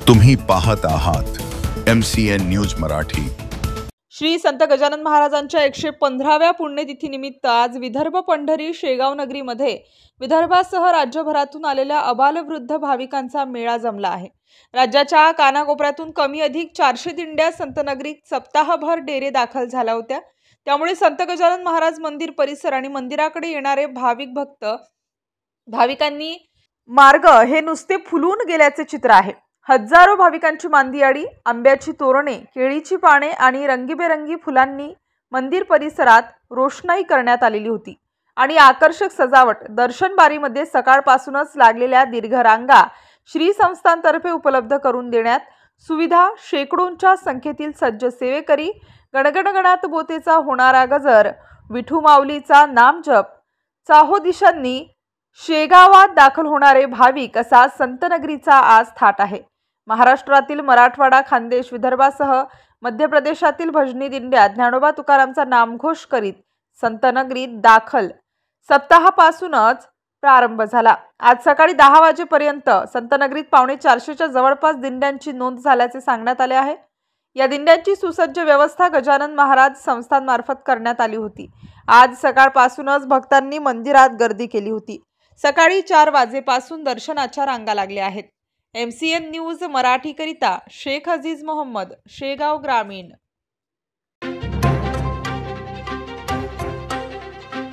तुम्ही पाहत आहात MCN न्यूज मराठी। श्री संत गजानन महाराजांच्या 115व्या पुण्यतिथीनिमित्त आज विदर्भ पंढरी शेगाव नगरीमध्ये विदर्भासह राज्यभरातून आलेल्या अबालवृद्ध भाविकांचा मेळा जमला आहे। राज्याच्या कानाकोपऱ्यातून कमी अधिक 400 दिंड्या संत नगरीत सप्ताहभर डेरे दाखल झाल्या होत्या। त्यामुळे संत गजानन महाराज मंदिर परिसर आणि मंदिराकडे येणारे भाविकांनी मार्ग हे नुसते फुलून गेल्याचे चित्र आहे। हजारो भाविकांची मांदियाळी, आंब्याची तोरणे, केळीची पाने आणि रंगीबेरंगी फुलांनी मंदिर परिसरात रोषणाई करण्यात आलेली होती आणि आकर्षक सजावट दर्शन बारीमध्ये सकाळपासूनच लागलेल्या दीर्घ रांगा श्री संस्थांतर्फे उपलब्ध करून देण्यात सुविधा, शेकडोंच्या संख्येतील सज्ज सेवेकरी, गणगणगणात बोतेचा होणारा गजर, विठू माऊलीचा नामजप, चाहो दिशांनी शेगावात दाखल होणारे भाविक असा संतनगरीचा आज थाट आहे। महाराष्ट्रातील मराठवाडा, खानदेश, विदर्भासह मध्य प्रदेशातील भजनी दिंड्या ज्ञानोबा तुकारामचा नामघोष करीत संतनगरीत दाखल सप्ताहापासूनच प्रारंभ झाला। आज सकाळी 10 वाजेपर्यंत संतनगरीत 450च्या जवळपास दिंड्यांची नोंद झाल्याचे सांगण्यात आले आहे। या दिंड्यांची सुसज्ज व्यवस्था गजानन महाराज संस्थांमार्फत करण्यात आली होती। आज सकाळपासूनच भक्तांनी मंदिरात गर्दी केली होती। सकाळी 4 वाजेपासून दर्शनाच्या रांगा लागल्या आहेत। MCN न्यूज मराठी करिता शेख अजीज मोहम्मद, शेगाव ग्रामीण।